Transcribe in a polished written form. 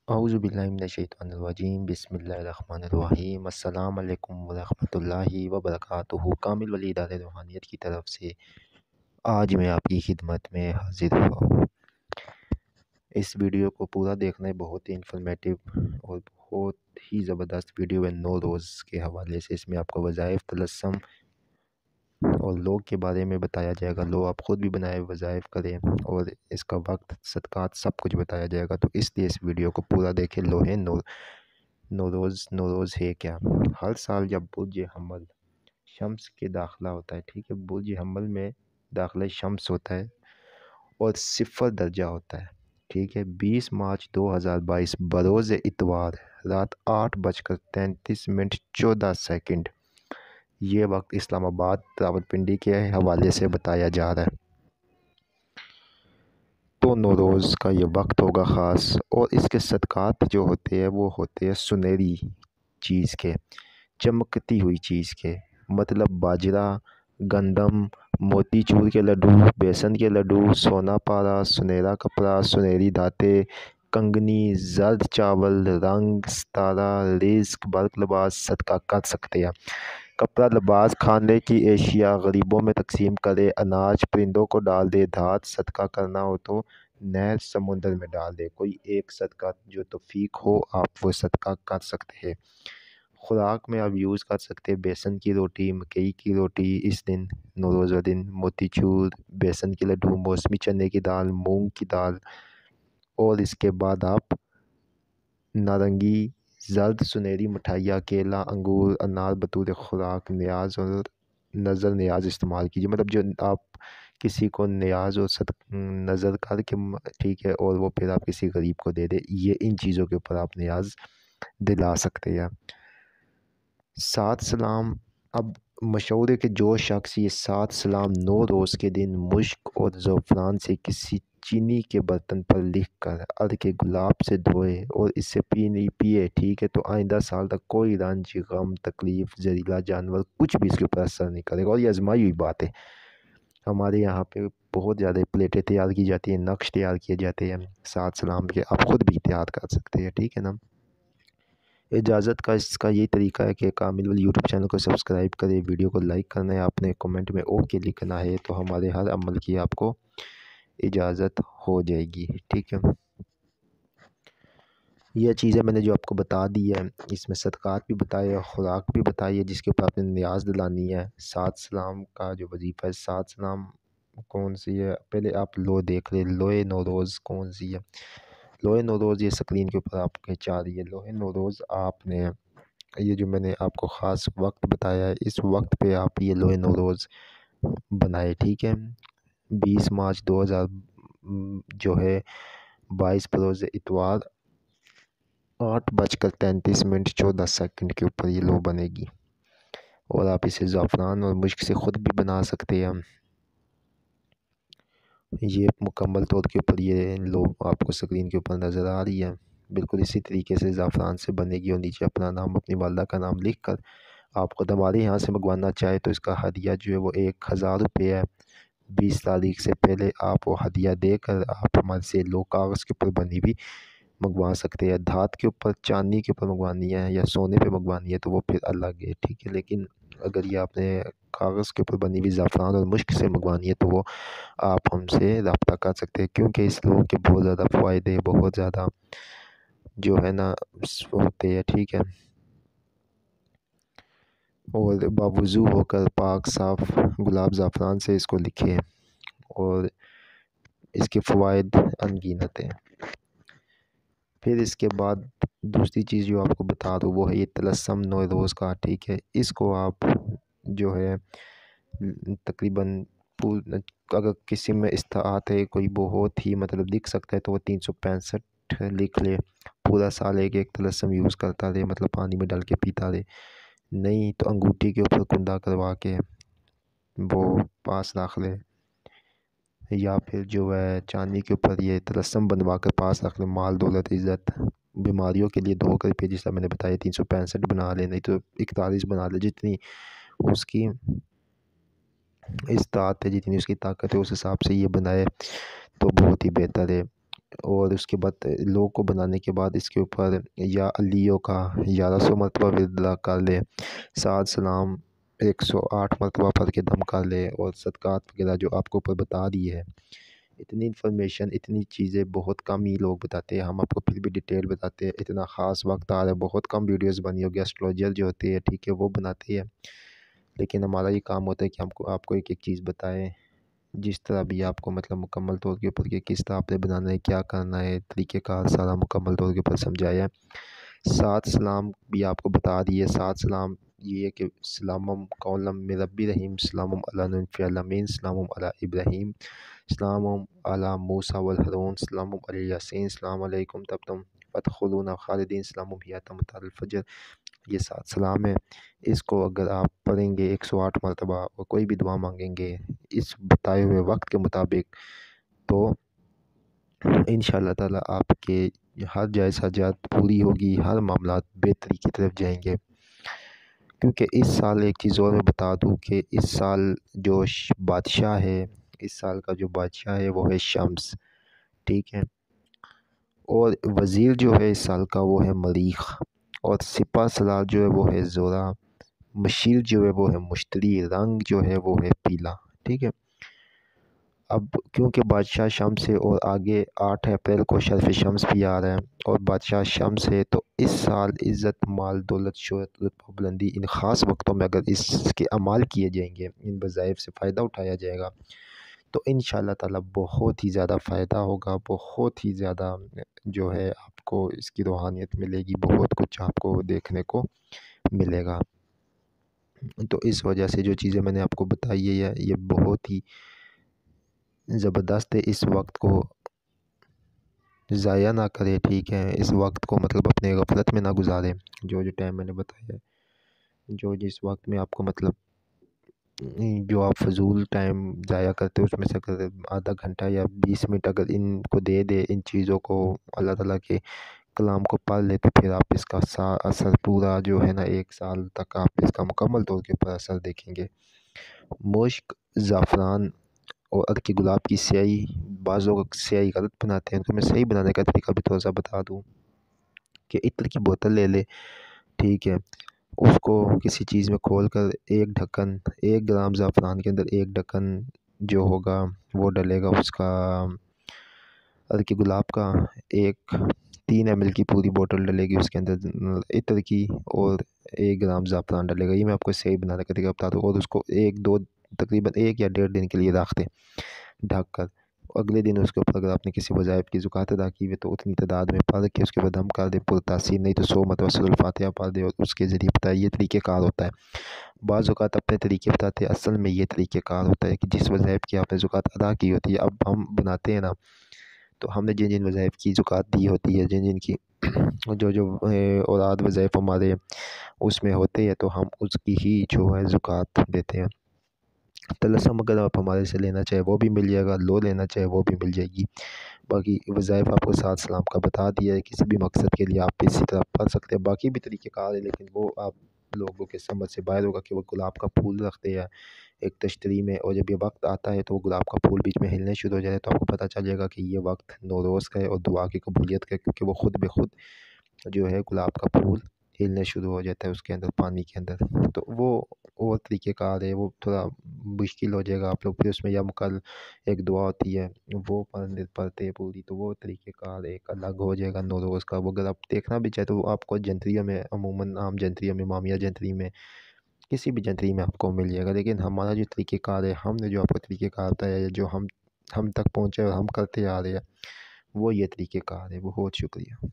اعوذ باللہ من الشیطان الرجیم، بسم اللہ الرحمن الرحیم۔ السلام علیکم ورحمۃ اللہ وبرکاتہ۔ کامل ولی ادارہ روحانیت کی طرف سے آج میں آپ کی خدمت میں حاضر ہوا ہوں۔ اس ویڈیو کو پورا دیکھنا ہے، بہت ہی انفارمیٹیو اور بہت ہی زبردست ویڈیو ہے نو روز کے حوالے سے۔ اس میں آپ کو وظائف، طلسم اور لوگ کے بارے میں بتایا جائے گا۔ لوگ آپ خود بھی بنائے، وظائف کریں، اور اس کا وقت، صدقات، سب کچھ بتایا جائے گا۔ تو اس لیے اس ویڈیو کو پورا دیکھیں۔ لوہے نوروز ہے کیا؟ ہر سال جب برج حمل شمس کے داخلہ ہوتا ہے، ٹھیک ہے، برج حمل میں داخلہ شمس ہوتا ہے اور 0 درجہ ہوتا ہے، ٹھیک ہے۔ 20 مارچ 2022 بروز اتوار رات 8:33:14 یہ وقت اسلام آباد راولپنڈی کے حوالے سے بتایا جا رہا ہے۔ تو نوروز کا یہ وقت ہوگا خاص، اور اس کے صدقات جو ہوتے ہیں وہ ہوتے ہیں سنہری چیز کے، چمکتی ہوئی چیز کے، مطلب باجرہ، گندم، موتی چور کے لڈو، بیسن کے لڈو، سونا پارا، سنہرا کپڑا، سنہری دھاتیں، کنگنی، زرد چاول، رنگ، ستارہ، رزق، برق، لباس صدقہ کر سکتے ہیں۔ کپڑا، لباس، کھانے کی اشیاء غریبوں میں تقسیم کرے، اناج پرندوں کو ڈال دے، دھات صدقہ کرنا ہو تو نہر سمندر میں ڈال دے۔ کوئی ایک صدقہ جو توفیق ہو آپ وہ صدقہ کر سکتے ہیں۔ خوراک میں آپ یوز کر سکتے ہیں بیسن کی روٹی، مکئی کی روٹی اس دن، نوروز والے دن، موتی چور، بیسن کے لڈو، موسمی چنے کی دال، مونگ کی دال، اور اس کے بعد آپ نارنگی، زرد سنہری مٹھائیاں، کیلا، انگور، انار بطور خوراک نیاز اور نظر نیاز استعمال کیجیے۔ مطلب جو آپ کسی کو نیاز اور نظر کر کے، ٹھیک ہے، اور وہ پھر آپ کسی غریب کو دے دے، یہ ان چیزوں کے اوپر آپ نیاز دلا سکتے ہیں۔ 7 سلام، اب مشہور ہے کہ جو شخص یہ 7 سلام 9 روز کے دن مشک اور زعفران سے کسی چینی کے برتن پر لکھ کر عرق گلاب سے دھوئے اور اس سے پیے، ٹھیک ہے، تو آئندہ سال تک کوئی رنج، غم، تکلیف، زہریلا جانور کچھ بھی اس کے اوپر اثر نہیں کرے گا۔ اور یہ آزمائی ہوئی بات ہے۔ ہمارے یہاں پہ بہت زیادہ پلیٹیں تیار کی جاتی ہیں، نقش تیار کیے جاتے ہیں 7 سلام کے، آپ خود بھی تیار کر سکتے ہیں، ٹھیک ہے نا۔ اجازت کا اس کا یہی طریقہ ہے کہ کامل ولی یوٹیوب چینل کو سبسکرائب کرے، ویڈیو کو لائک کرنا ہے، آپ نے کومنٹ میں اوکے لکھنا ہے، تو ہمارے ہر عمل کی آپ کو اجازت ہو جائے گی، ٹھیک ہے۔ یہ چیزیں میں نے جو آپ کو بتا دی ہے، اس میں صدقات بھی بتائے، خوراک بھی بتائی ہے جس کے اوپر آپ نے نیاز دلانی ہے۔ 7 سلام کا جو وظیفہ ہے، 7 سلام کون سی ہے، پہلے آپ لو دیکھ لیں، لوہے نوروز کون سی ہے۔ لوہے نوروز یہ اسکرین کے اوپر آپ کے چاہ رہی ہے۔ لوہے نوروز آپ نے یہ جو میں نے آپ کو خاص وقت بتایا ہے، اس وقت پہ آپ یہ لوہے نوروز بنائے، ٹھیک ہے۔ 20 مارچ 2000 جو ہے 22 بروز اتوار 8:33:14 کے اوپر یہ لو بنے گی، اور آپ اسے زعفران اور مشک سے خود بھی بنا سکتے ہیں۔ یہ مکمل طور کے اوپر یہ لو آپ کو سکرین کے اوپر نظر آ رہی ہے، بالکل اسی طریقے سے زعفران سے بنے گی، اور نیچے اپنا نام، اپنی والدہ کا نام لکھ کر آپ خود ہمارے یہاں سے منگوانا چاہے تو اس کا ہدیہ جو ہے وہ 1000 روپے ہے۔ 20 تاریخ سے پہلے آپ وہ ہدیہ دے کر آپ ہمارے سے لو کاغذ کے اوپر بنی بھی منگوا سکتے ہیں۔ دھات کے اوپر، چاندی کے اوپر منگوانی ہے یا سونے پہ منگوانی ہے تو وہ پھر الگ ہے، ٹھیک ہے۔ لیکن اگر یہ آپ نے کاغذ کے اوپر بنی ہوئی زعفران اور مشک سے منگوانی ہے تو وہ آپ ہم سے رابطہ کر سکتے ہیں، کیونکہ اس لوگ کے بہت زیادہ فائدے، بہت زیادہ جو ہے نا ہوتے ہیں، ٹھیک ہے۔ اور باوضو ہو کر پاک صاف گلاب زعفران سے اس کو لکھیں، اور اس کے فوائد ان گنت ہیں۔ پھر اس کے بعد دوسری چیز جو آپ کو بتا دوں وہ ہے یہ طلسم نوروز کا، ٹھیک ہے۔ اس کو آپ جو ہے تقریباً اگر کسی میں استطاعت ہے، کوئی بہت ہی مطلب لکھ سکتا ہے تو وہ 365 لکھ لے، پورا سال ایک ایک طلسم یوز کرتا رہے، مطلب پانی میں ڈال کے پیتا رہے۔ نہیں تو انگوٹھی کے اوپر کندا کروا کے وہ پاس رکھ لے، یا پھر جو ہے چاندی کے اوپر یہ طلسم بنوا کر پاس رکھ لے، مال دولت عزت بیماریوں کے لیے دعا کر پہ، جس طرح میں نے بتایا 365 بنا لے، نہیں تو 41 بنا لے، جتنی اس کی استطاعت ہے، جتنی اس کی طاقت ہے اس حساب سے یہ بنائے تو بہت ہی بہتر ہے۔ اور اس کے بعد لوگ کو بنانے کے بعد اس کے اوپر یا علیوں کا 1100 مرتبہ ورد ادا کر لے، 7 سلام 108 مرتبہ پڑھ کے دم کر لے، اور صدقات وغیرہ جو آپ کو اوپر بتا دی ہے۔ اتنی انفارمیشن، اتنی چیزیں بہت کم ہی لوگ بتاتے ہیں، ہم آپ کو پھر بھی ڈیٹیل بتاتے ہیں۔ اتنا خاص وقت آ رہا ہے، بہت کم ویڈیوز بنی ہوگی، ایسٹرولوجر جو ہوتے ہیں ٹھیک ہے وہ بناتے ہیں، لیکن ہمارا یہ کام ہوتا ہے کہ ہم کو آپ کو ایک ایک چیز بتائیں، جس طرح بھی آپ کو مطلب مکمل طور کے اوپر کہ کس طرح آپ نے بنانا ہے، کیا کرنا ہے، طریقہ کار سارا مکمل طور کے اوپر سمجھایا ہے۔ 7 سلام بھی آپ کو بتا دیے۔ 7 سلام یہ ہے کہ سلامم قولم من ربی رحیم، سلامم علی نوح فی العالمین، سلامم علی ابراہیم، سلامم علی موسیٰ والہارون، سلامم علی یاسین، السلام علیکم تب تم فادخلون خالدین، سلامم ہی مطلع الفجر۔ یہ 7 سلام ہے، اس کو اگر آپ پڑھیں گے 108 مرتبہ اور کوئی بھی دعا مانگیں گے اس بتائے ہوئے وقت کے مطابق، تو انشاءاللہ تعالیٰ آپ کے ہر جائز حاجات پوری ہوگی، ہر معاملات بہتری کی طرف جائیں گے۔ کیونکہ اس سال ایک چیز اور میں بتا دوں کہ اس سال جو بادشاہ ہے، اس سال کا جو بادشاہ ہے وہ ہے شمس، ٹھیک ہے، اور وزیر جو ہے اس سال کا وہ ہے مریخ، اور سپہ سالار جو ہے وہ ہے زورا، مشیر جو ہے وہ ہے مشتری، رنگ جو ہے وہ ہے پیلا، ٹھیک ہے۔ اب کیونکہ بادشاہ شمس ہے اور آگے 8 اپریل کو شرف شمس بھی آ رہا ہے اور بادشاہ شمس ہے، تو اس سال عزت، مال، دولت، شہرت، رتبہ، بلندی ان خاص وقتوں میں اگر اس کے اعمال کیے جائیں گے، ان وظائف سے فائدہ اٹھایا جائے گا، تو انشاءاللہ تعالیٰ بہت ہی زیادہ فائدہ ہوگا، بہت ہی زیادہ جو ہے آپ کو اس کی روحانیت ملے گی، بہت کچھ آپ کو دیکھنے کو ملے گا۔ تو اس وجہ سے جو چیزیں میں نے آپ کو بتائی ہے یہ بہت ہی زبردست ہے، اس وقت کو ضائع نہ کرے، ٹھیک ہے، اس وقت کو مطلب اپنے غفلت میں نہ گزارے، جو ٹائم میں نے بتایا ہے، جس وقت میں آپ کو مطلب جو آپ فضول ٹائم ضائع کرتے ہو اس میں سے اگر آدھا گھنٹہ یا 20 منٹ اگر ان کو دے دے، ان چیزوں کو اللہ تعالیٰ کے کلام کو پڑھ لے، تو پھر آپ اس کا اثر پورا جو ہے نا 1 سال تک آپ اس کا مکمل طور کے اوپر اثر دیکھیں گے۔ مشک، زعفران اور عرق گلاب کی سیاہی، بعض لوگ سیاہی غلط بناتے ہیں، تو میں صحیح بنانے کا طریقہ بھی تھوڑا سا بتا دوں کہ عطر کی بوتل لے لے، ٹھیک ہے، اس کو کسی چیز میں کھول کر 1 گرام زعفران کے اندر 1 ڈھکن جو ہوگا وہ ڈلے گا، اس کا عرق گلاب کا 3 ml کی پوری بوتل ڈلے گی اس کے اندر عطر کی، اور 1 گرام زعفران ڈلے گا۔ یہ میں آپ کو صحیح بنانے کا طریقہ بتا دوں، اور اس کو تقریباً 1 یا 1.5 دن کے لیے رکھ دیں ڈھک کر۔ اگلے دن اس کے اوپر اگر آپ نے کسی وظائف کی زکوٰۃ ادا کی ہوئی تو اتنی تعداد میں پڑھ کے اس کے بعد دم کر دے پر تاثیر، نہیں تو 100 مرتبہ سورۃ الفاتحہ پڑھ دے اور اس کے ذریعے بتائے۔ یہ طریقہ کار ہوتا ہے، بعض اوقات اپنے طریقے بتاتے ہیں، اصل میں یہ طریقہ کار ہوتا ہے کہ جس وظائف کی آپ نے زکوٰۃ ادا کی ہوتی ہے، اب ہم بناتے ہیں نا، تو ہم نے جن وظائف کی زکوٰۃ دی ہوتی ہے، جن کی جو اوراد وظائف ہمارے اس میں ہوتے ہیں، تو ہم اس کی ہی جو ہے زکوٰۃ دیتے ہیں۔ طلسم اگر آپ ہمارے سے لینا چاہے وہ بھی مل جائے گا، لو لینا چاہے وہ بھی مل جائے گی۔ باقی وظائف آپ کو 7 سلام کا بتا دیا ہے، کسی بھی مقصد کے لیے آپ اسی طرح پڑھ سکتے ہیں۔ باقی بھی طریقہ کار ہے لیکن وہ آپ لوگوں کے سمجھ سے باہر ہوگا کہ وہ گلاب کا پھول رکھتے ہیں ایک تشتری میں، اور جب یہ وقت آتا ہے تو وہ گلاب کا پھول بیچ میں ہلنے شروع ہو جائے، تو آپ کو پتہ چل جائے گا کہ یہ وقت نوروز کا ہے اور دعا کی قبولیت کا ہے، کیونکہ وہ خود بخود جو ہے گلاب کا پھول ہلنے شروع ہو جاتا ہے اس کے اندر، پانی کے اندر۔ تو وہ طریقہ کار ہے، وہ تھوڑا مشکل ہو جائے گا آپ لوگ پھر اس میں، یا مکل ایک دعا ہوتی ہے وہ پڑھتے پوری، تو وہ طریقہ کار ایک الگ ہو جائے گا نوروز کا۔ وہ اگر آپ دیکھنا بھی چاہے تو وہ آپ کو جنتریوں میں، عموماً عام جنتریوں میں، امامیہ جنتری میں، کسی بھی جنتری میں آپ کو مل جائے گا، لیکن ہمارا جو طریقہ کار ہے، ہم نے جو آپ کو طریقہ کار بتایا ہے، جو ہم تک پہنچے اور ہم کرتے آ رہے ہیں، وہ یہ طریقہ کار ہے۔ بہت شکریہ۔